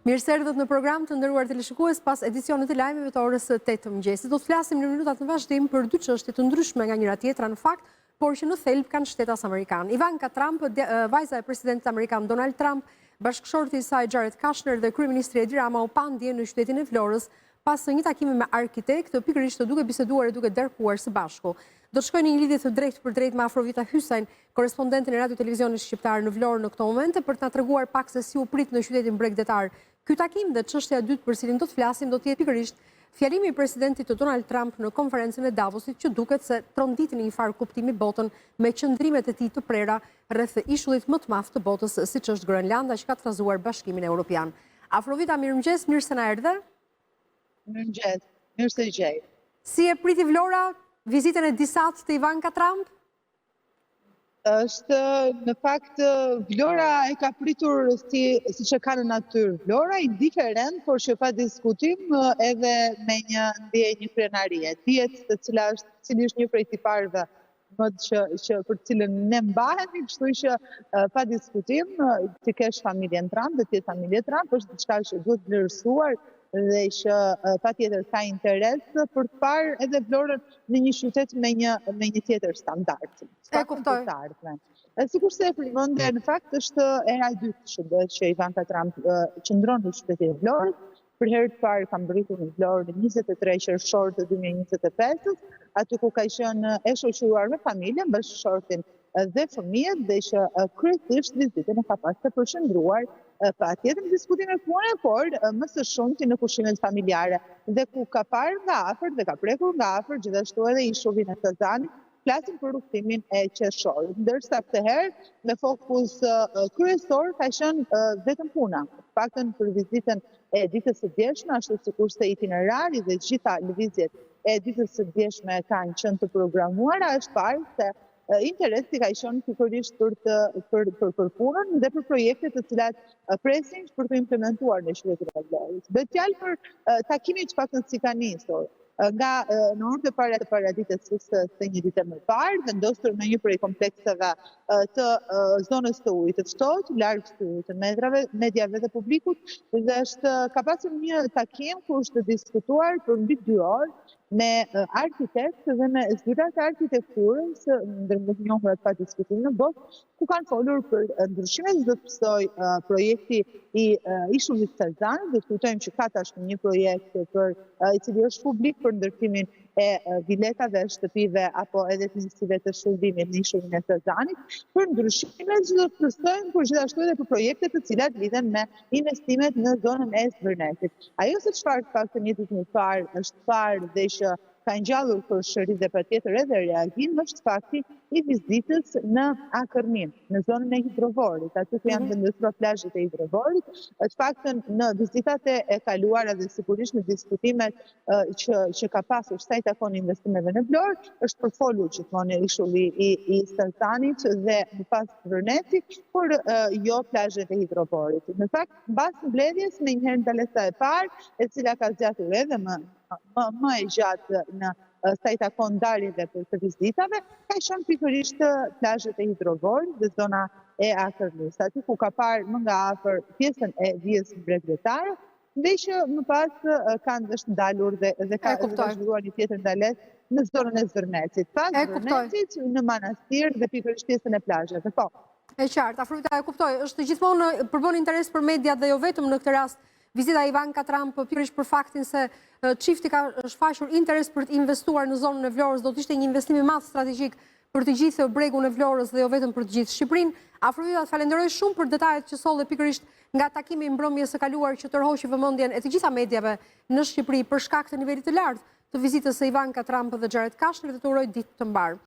Mirë se erdhët në program të nderuar teleshikues pas edicionit të lajmeve të orës 8 të mëngjesit. Do të flasim në minutat në vazhdim për dy çështje të ndryshme nga njëra tjetra në fakt, por që në thelb kanë shtetas amerikan. Ivanka Trump, vajza e presidentit amerikan Donald Trump, bashkëshorti i saj Jared Kushner dhe kryeministri Edi Rama u pan dje në qytetin e Florës pas një takimi me arkitekt, pikërisht duke biseduar e duke darkuar së bashku. Do të shkojnë një lidhje të drejtë për drejtë me Afrovita Hysain, korespondentin e radio televizionit shqiptar në Vlorë në këto momente, për të na treguar pak se si u prit në qytetin bregdetar ky takim dhe çështja e dytë për cilin do të flasim do të jetë pikërisht fjalimi i presidentit të Donald Trump në konferencën e Davosit, që duket se tronditi në një farë kuptimi botën me qëndrimet e tij të prera rreth ishullit më të madh të botës, siç është Grenlanda, që ka trazuar Bashkimin Evropian. Afrovita, mirëmëngjes, mirë se na erdhe. Mirëmëngjes, mirë se gjej. Si e priti Vlora vizitën e disat të Ivanka Trump? Është në fakt Vlora e ka pritur siç e ka në natyrë. Vlora indiferent, por që pa diskutim edhe me një ndjenjë krenarie. Dihet se cili është një prej tiparëve që për cilën ne mbahemi, kështu që pa diskutim të kesh familjen Trump dhe të jetë familje Trump është diçka që duhet vlerësuar dhe që patjetër ka interes për të parë edhe Vlorën në një qytet me një tjetër standard. E kuptoj. Sikur se e përmendë, në fakt është era e dytë që Ivanka Trump qëndron në qytetin e Vlorës. Për herë të parë kam mbërritur në Vlorë në 23 qershor të 2025, aty ku ka qenë e shoqëruar me familjen, bashkëshortin dhe fëmijët, dhe që kryesisht vizitën e ka pasur të përshëndruar patjetër në diskutime pune, por më së shumti në pushimet familjare, dhe ku ka parë nga afër dhe ka prekur nga afër gjithashtu edhe ishullin e Sazanit. Flasim për rrugtimin e qershorit, ndërsa këtë herë me fokus kryesor ka qenë vetëm puna. Paktën për vizitën e ditës së djeshme, ashtu sikurse itinerari dhe gjitha lëvizjet e ditës së djeshme kanë qenë të programuara, është parë se interesi ka qenë pikërisht për punën dhe për projekte të cilat presin për të implementuar në qytetin e Vlorës. Bëhet fjalë për takimin që paktën si ka nisur nga në orët e paraditës së një dite më parë, vendosur në një prej komplekseve të zonës të ujit të ftohtë, larg të mediave dhe publikut, dhe ka pasur një takim ku është diskutuar për mbi 2 orë me arkitekt dhe me zyrat e arkitekturës, ndër më të njohurat pa diskutim në botë, ku kanë folur për ndryshimet që do të pësoj projekti i ishullit Sazanit. Dhe kujtojmë që ka tashmë një projekt i cili është publik për ndërtimin e viletave, shtëpive apo edhe të njësive të shërbimit në ishullin e Sazanit, për ndryshimet që do të pësojnë, por gjithashtu edhe për projekte të cilat lidhen me investimet në zonën e Zvërnetit. Ajo se çfarë paktën jetës më parë është parë dhe që ka ngjallur për shërit dhe patjetër edhe reagim, është fakti i vizitës në Akërnim, në zonën e Hidrovorit, aty ku janë vendosuar plazhet e Hidrovorit. Të paktën në vizitat e kaluara dhe sigurisht në diskutimet që ka pasur sa i takon investimeve në Vlorë, është përfolur gjithmonë ishulli i Sazanit dhe më pas Zvërneti, por jo plazhet e Hidrovorit. Në fakt, mbas mbledhjes me një herë ndalesa e parë, e cila ka zgjatur edhe më e gjatë në sa i takon ndarjeve të vizitave, ka qenë pikërisht plazhet e Hidrovorit dhe zona e Akërnis, aty ku ka parë më nga afër pjesën e vijës bregdetare, dhe që më pas kanë ndalur dhe ka zhvilluar një tjetër ndalesë në zonën e Zvërnetit. Pas Zvërnetit në manastir dhe pikërisht pjesën e plazheve. Po. E qartë, Afrovita, e kuptoj. Është gjithmonë përbën interes për mediat dhe jo vetëm në këtë rast vizita Ivanka Trump, pikërisht për faktin se çifti ka shfaqur interes për të investuar në zonën e Vlorës, do të ishte një investim i madh strategjik për të gjithë bregun e Vlorës dhe jo vetëm për të gjithë Shqipërinë. Afrovita, falenderoj shumë për detajet që solle pikërisht nga takimi i mbrëmjes së kaluar që tërhoqi vëmendjen e të gjitha mediave në Shqipëri për shkak të nivelit të lartë të vizitës së Ivanka Trump dhe Jared Kushner, dhe të uroj ditë të mbarë.